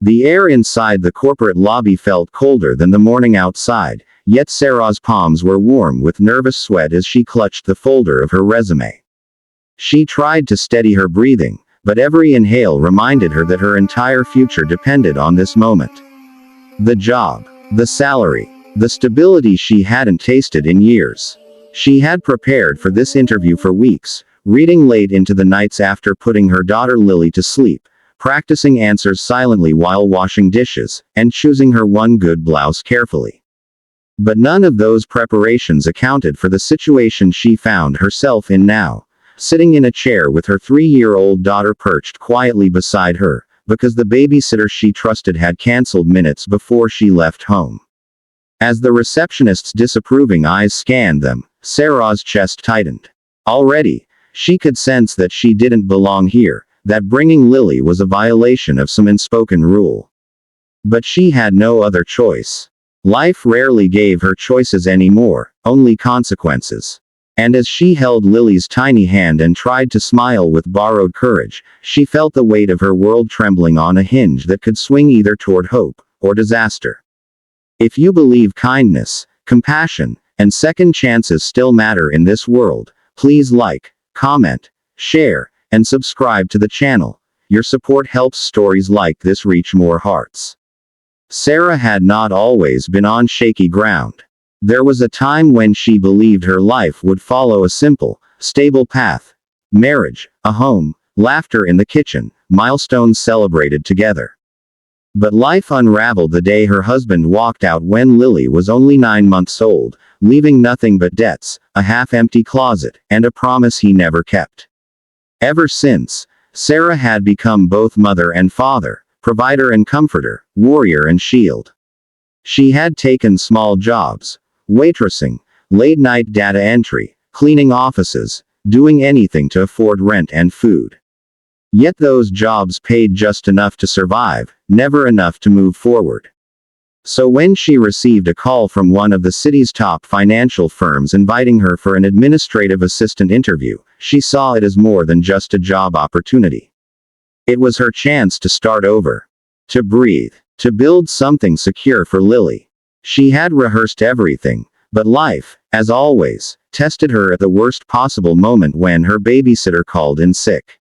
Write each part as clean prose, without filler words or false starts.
The air inside the corporate lobby felt colder than the morning outside, yet Sarah's palms were warm with nervous sweat as she clutched the folder of her resume. She tried to steady her breathing, but every inhale reminded her that her entire future depended on this moment. The job, the salary, the stability she hadn't tasted in years. She had prepared for this interview for weeks, reading late into the nights after putting her daughter Lily to sleep, practicing answers silently while washing dishes, and choosing her one good blouse carefully. But none of those preparations accounted for the situation she found herself in now, sitting in a chair with her 3-year-old daughter perched quietly beside her, because the babysitter she trusted had canceled minutes before she left home. As the receptionist's disapproving eyes scanned them, Sarah's chest tightened. Already, she could sense that she didn't belong here, that bringing Lily was a violation of some unspoken rule. But she had no other choice. Life rarely gave her choices anymore, only consequences. And as she held Lily's tiny hand and tried to smile with borrowed courage, she felt the weight of her world trembling on a hinge that could swing either toward hope or disaster. If you believe kindness, compassion, and second chances still matter in this world, please like, comment, share, and subscribe to the channel. Your support helps stories like this reach more hearts. Sarah had not always been on shaky ground. There was a time when she believed her life would follow a simple, stable path. Marriage, a home, laughter in the kitchen, milestones celebrated together. But life unraveled the day her husband walked out when Lily was only 9 months old, leaving nothing but debts, a half-empty closet, and a promise he never kept. Ever since, Sarah had become both mother and father, provider and comforter, warrior and shield. She had taken small jobs, waitressing, late-night data entry, cleaning offices, doing anything to afford rent and food. Yet those jobs paid just enough to survive, never enough to move forward. So when she received a call from one of the city's top financial firms inviting her for an administrative assistant interview, she saw it as more than just a job opportunity. It was her chance to start over. To breathe. To build something secure for Lily. She had rehearsed everything, but life, as always, tested her at the worst possible moment when her babysitter called in sick.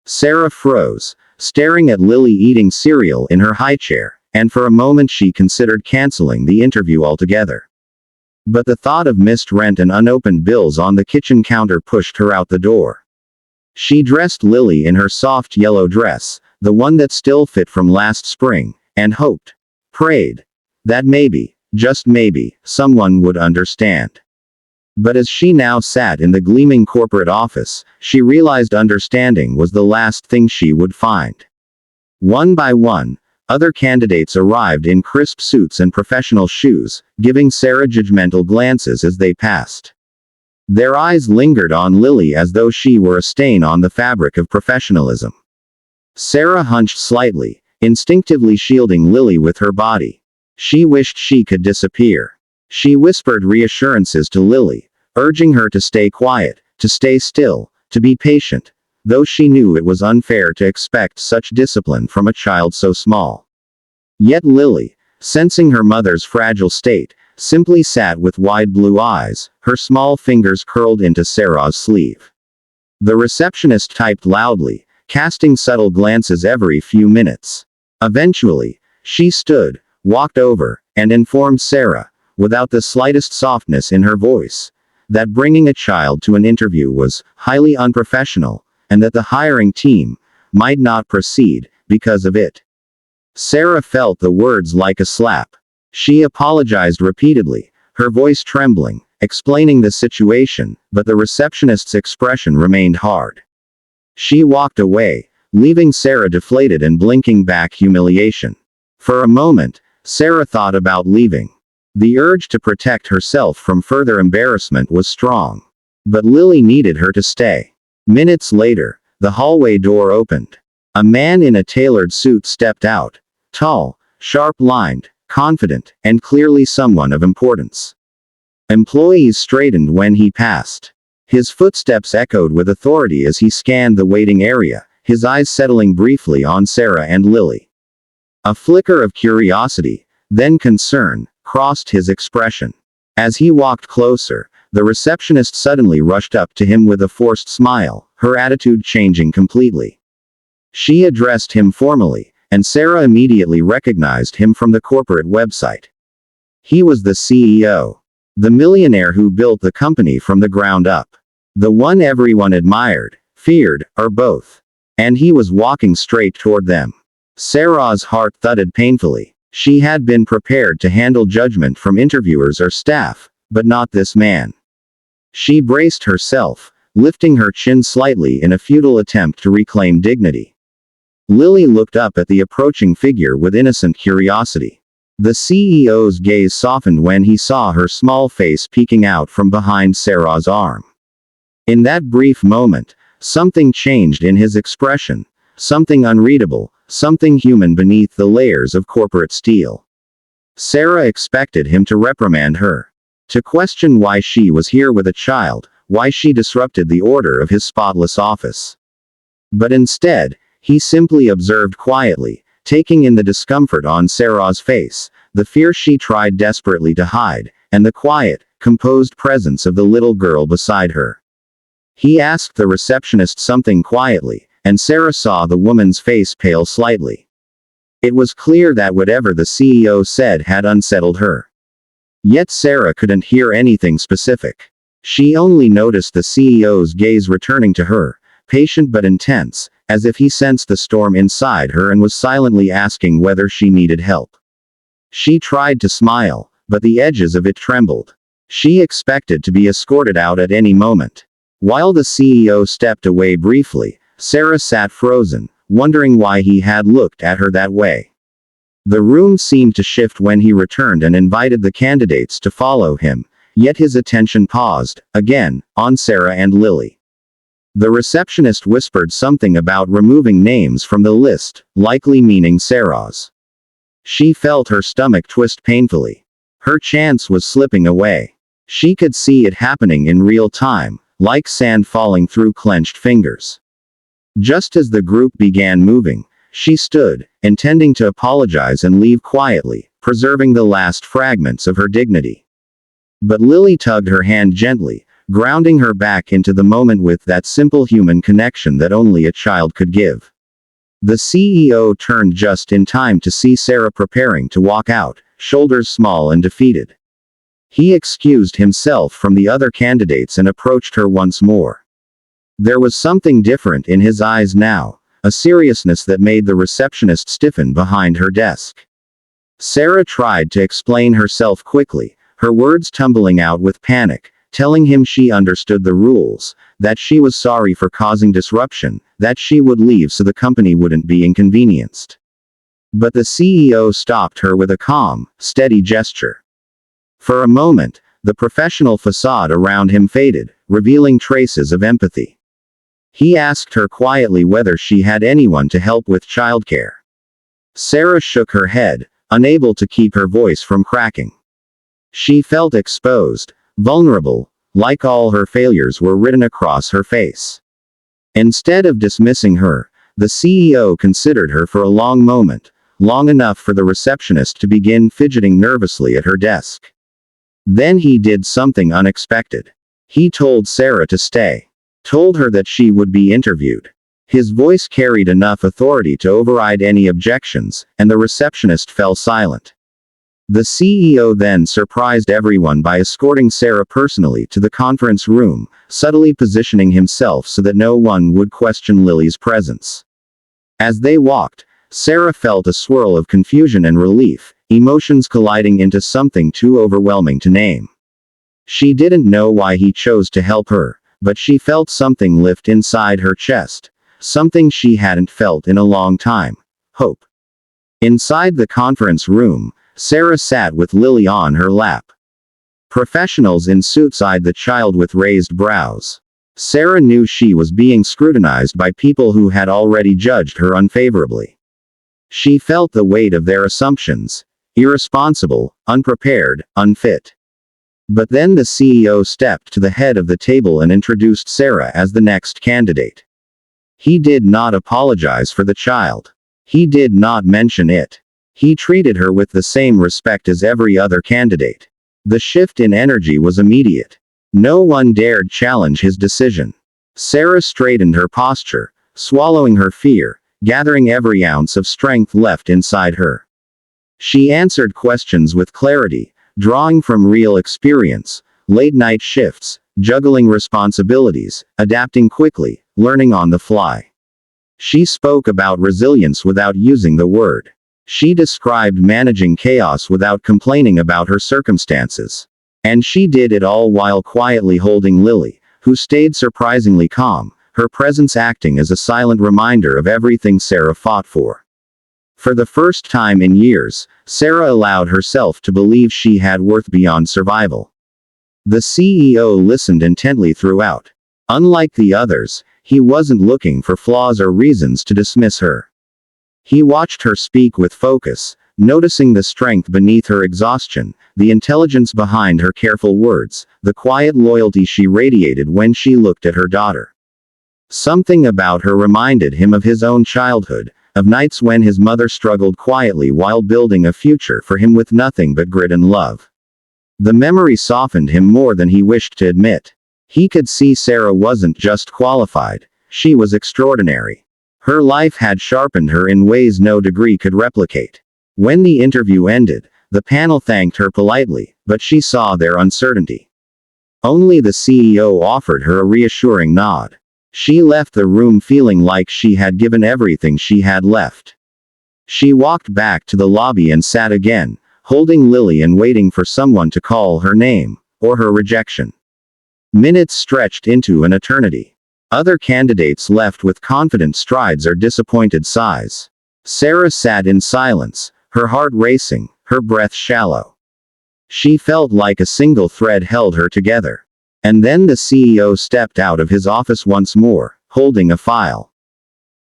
Sarah froze, staring at Lily eating cereal in her high chair, and for a moment she considered canceling the interview altogether. But the thought of missed rent and unopened bills on the kitchen counter pushed her out the door. She dressed Lily in her soft yellow dress, the one that still fit from last spring, and hoped, prayed, that maybe, just maybe, someone would understand. But as she now sat in the gleaming corporate office, she realized understanding was the last thing she would find. One by one, other candidates arrived in crisp suits and professional shoes, giving Sarah judgmental glances as they passed. Their eyes lingered on Lily as though she were a stain on the fabric of professionalism. Sarah hunched slightly, instinctively shielding Lily with her body. She wished she could disappear. She whispered reassurances to Lily, urging her to stay quiet, to stay still, to be patient, though she knew it was unfair to expect such discipline from a child so small. Yet Lily, sensing her mother's fragile state, simply sat with wide blue eyes, her small fingers curled into Sarah's sleeve. The receptionist typed loudly, casting subtle glances every few minutes. Eventually, she stood, walked over, and informed Sarah, without the slightest softness in her voice, that bringing a child to an interview was highly unprofessional, and that the hiring team might not proceed because of it. Sarah felt the words like a slap. She apologized repeatedly, her voice trembling, explaining the situation, but the receptionist's expression remained hard. She walked away, leaving Sarah deflated and blinking back humiliation. For a moment, Sarah thought about leaving. The urge to protect herself from further embarrassment was strong. But Lily needed her to stay. Minutes later, the hallway door opened. A man in a tailored suit stepped out. Tall, sharp-lined, confident, and clearly someone of importance. Employees straightened when he passed. His footsteps echoed with authority as he scanned the waiting area, his eyes settling briefly on Sarah and Lily. A flicker of curiosity, then concern, crossed his expression. As he walked closer, the receptionist suddenly rushed up to him with a forced smile, her attitude changing completely. She addressed him formally, and Sarah immediately recognized him from the corporate website. He was the CEO. The millionaire who built the company from the ground up. The one everyone admired, feared, or both. And he was walking straight toward them. Sarah's heart thudded painfully. She had been prepared to handle judgment from interviewers or staff, but not this man. She braced herself, lifting her chin slightly in a futile attempt to reclaim dignity. Lily looked up at the approaching figure with innocent curiosity. The CEO's gaze softened when he saw her small face peeking out from behind Sarah's arm. In that brief moment, something changed in his expression, something unreadable, something human beneath the layers of corporate steel. Sarah expected him to reprimand her, to question why she was here with a child, why she disrupted the order of his spotless office. But instead, he simply observed quietly, taking in the discomfort on Sarah's face, the fear she tried desperately to hide, and the quiet, composed presence of the little girl beside her. He asked the receptionist something quietly, and Sarah saw the woman's face pale slightly. It was clear that whatever the CEO said had unsettled her. Yet Sarah couldn't hear anything specific. She only noticed the CEO's gaze returning to her, patient but intense, as if he sensed the storm inside her and was silently asking whether she needed help. She tried to smile, but the edges of it trembled. She expected to be escorted out at any moment. While the CEO stepped away briefly, Sarah sat frozen, wondering why he had looked at her that way. The room seemed to shift when he returned and invited the candidates to follow him, yet his attention paused, again, on Sarah and Lily. The receptionist whispered something about removing names from the list, likely meaning Sarah's. She felt her stomach twist painfully. Her chance was slipping away. She could see it happening in real time, like sand falling through clenched fingers. Just as the group began moving, she stood, intending to apologize and leave quietly, preserving the last fragments of her dignity. But Lily tugged her hand gently, grounding her back into the moment with that simple human connection that only a child could give. The CEO turned just in time to see Sarah preparing to walk out, shoulders small and defeated. He excused himself from the other candidates and approached her once more. There was something different in his eyes now, a seriousness that made the receptionist stiffen behind her desk. Sarah tried to explain herself quickly, her words tumbling out with panic, telling him she understood the rules, that she was sorry for causing disruption, that she would leave so the company wouldn't be inconvenienced. But the CEO stopped her with a calm, steady gesture. For a moment, the professional facade around him faded, revealing traces of empathy. He asked her quietly whether she had anyone to help with childcare. Sarah shook her head, unable to keep her voice from cracking. She felt exposed, vulnerable, like all her failures were written across her face. Instead of dismissing her, the CEO considered her for a long moment, long enough for the receptionist to begin fidgeting nervously at her desk. Then he did something unexpected. He told Sarah to stay. Told her that she would be interviewed. His voice carried enough authority to override any objections, and the receptionist fell silent. The CEO then surprised everyone by escorting Sarah personally to the conference room, subtly positioning himself so that no one would question Lily's presence. As they walked, Sarah felt a swirl of confusion and relief, emotions colliding into something too overwhelming to name. She didn't know why he chose to help her, but she felt something lift inside her chest, something she hadn't felt in a long time: hope. Inside the conference room, Sarah sat with Lily on her lap. Professionals in suits eyed the child with raised brows. Sarah knew she was being scrutinized by people who had already judged her unfavorably. She felt the weight of their assumptions: irresponsible, unprepared, unfit. But then the CEO stepped to the head of the table and introduced Sarah as the next candidate. He did not apologize for the child. He did not mention it. He treated her with the same respect as every other candidate. The shift in energy was immediate. No one dared challenge his decision. Sarah straightened her posture, swallowing her fear, gathering every ounce of strength left inside her. She answered questions with clarity, drawing from real experience, late-night shifts, juggling responsibilities, adapting quickly, learning on the fly. She spoke about resilience without using the word. She described managing chaos without complaining about her circumstances. And she did it all while quietly holding Lily, who stayed surprisingly calm, her presence acting as a silent reminder of everything Sarah fought for. For the first time in years, Sarah allowed herself to believe she had worth beyond survival. The CEO listened intently throughout. Unlike the others, he wasn't looking for flaws or reasons to dismiss her. He watched her speak with focus, noticing the strength beneath her exhaustion, the intelligence behind her careful words, the quiet loyalty she radiated when she looked at her daughter. Something about her reminded him of his own childhood, of nights when his mother struggled quietly while building a future for him with nothing but grit and love. The memory softened him more than he wished to admit. He could see Sarah wasn't just qualified, she was extraordinary. Her life had sharpened her in ways no degree could replicate. When the interview ended, the panel thanked her politely, but she saw their uncertainty. Only the CEO offered her a reassuring nod. She left the room feeling like she had given everything she had left. She walked back to the lobby and sat again, holding Lily and waiting for someone to call her name, or her rejection. Minutes stretched into an eternity. Other candidates left with confident strides or disappointed sighs. Sarah sat in silence, her heart racing, her breath shallow. She felt like a single thread held her together. And then the CEO stepped out of his office once more, holding a file.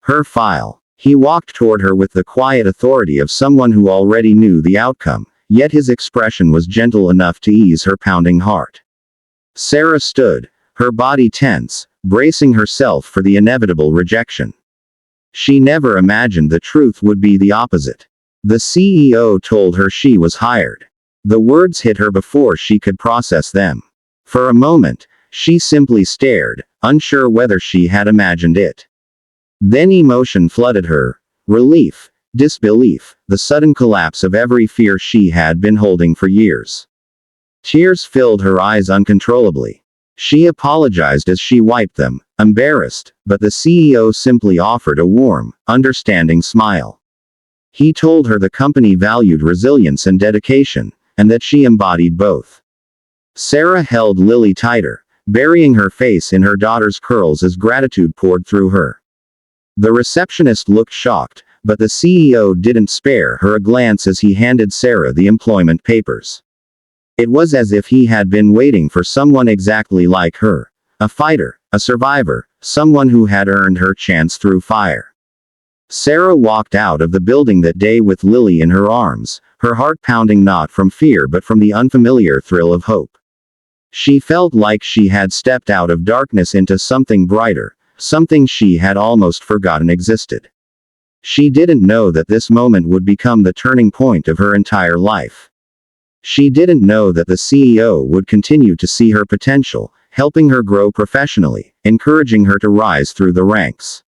Her file. He walked toward her with the quiet authority of someone who already knew the outcome, yet his expression was gentle enough to ease her pounding heart. Sarah stood, her body tense, bracing herself for the inevitable rejection. She never imagined the truth would be the opposite. The CEO told her she was hired. The words hit her before she could process them. For a moment, she simply stared, unsure whether she had imagined it. Then emotion flooded her. Relief, disbelief, the sudden collapse of every fear she had been holding for years. Tears filled her eyes uncontrollably. She apologized as she wiped them, embarrassed, but the CEO simply offered a warm, understanding smile. He told her the company valued resilience and dedication, and that she embodied both. Sarah held Lily tighter, burying her face in her daughter's curls as gratitude poured through her. The receptionist looked shocked, but the CEO didn't spare her a glance as he handed Sarah the employment papers. It was as if he had been waiting for someone exactly like her. A fighter, a survivor, someone who had earned her chance through fire. Sarah walked out of the building that day with Lily in her arms, her heart pounding not from fear but from the unfamiliar thrill of hope. She felt like she had stepped out of darkness into something brighter, something she had almost forgotten existed. She didn't know that this moment would become the turning point of her entire life. She didn't know that the CEO would continue to see her potential, helping her grow professionally, encouraging her to rise through the ranks.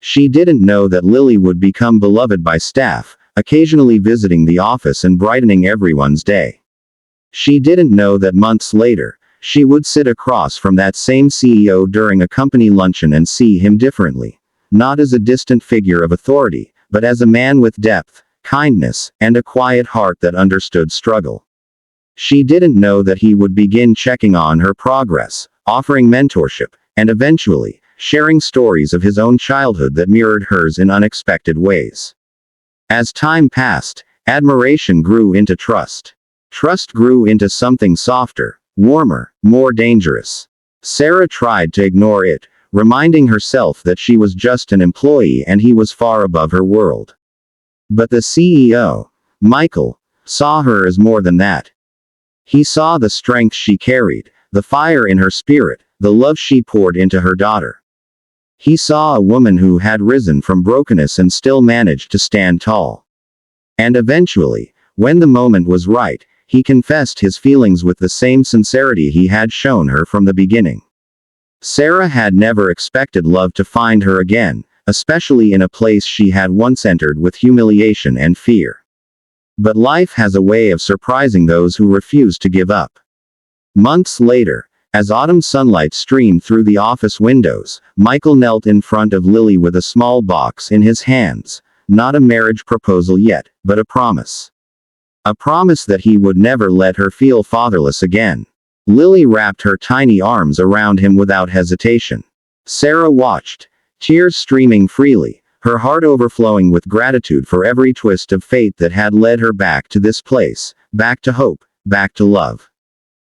She didn't know that Lily would become beloved by staff, occasionally visiting the office and brightening everyone's day. She didn't know that months later, she would sit across from that same CEO during a company luncheon and see him differently. Not as a distant figure of authority, but as a man with depth, kindness, and a quiet heart that understood struggle. She didn't know that he would begin checking on her progress, offering mentorship, and eventually, sharing stories of his own childhood that mirrored hers in unexpected ways. As time passed, admiration grew into trust. Trust grew into something softer, warmer, more dangerous. Sarah tried to ignore it, reminding herself that she was just an employee and he was far above her world. But the CEO, Michael, saw her as more than that. He saw the strength she carried, the fire in her spirit, the love she poured into her daughter. He saw a woman who had risen from brokenness and still managed to stand tall. And eventually, when the moment was right, he confessed his feelings with the same sincerity he had shown her from the beginning. Sarah had never expected love to find her again, especially in a place she had once entered with humiliation and fear. But life has a way of surprising those who refuse to give up. Months later, as autumn sunlight streamed through the office windows, Michael knelt in front of Lily with a small box in his hands, not a marriage proposal yet, but a promise. A promise that he would never let her feel fatherless again. Lily wrapped her tiny arms around him without hesitation. Sarah watched, tears streaming freely, her heart overflowing with gratitude for every twist of fate that had led her back to this place, back to hope, back to love.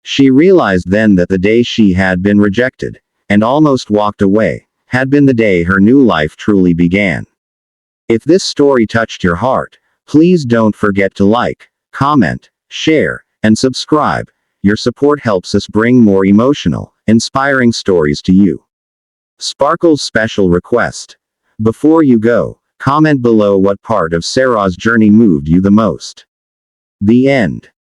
She realized then that the day she had been rejected, and almost walked away, had been the day her new life truly began. If this story touched your heart, please don't forget to like, comment, share, and subscribe. Your support helps us bring more emotional, inspiring stories to you. Sparkle's special request. Before you go, comment below what part of Sarah's journey moved you the most. The end.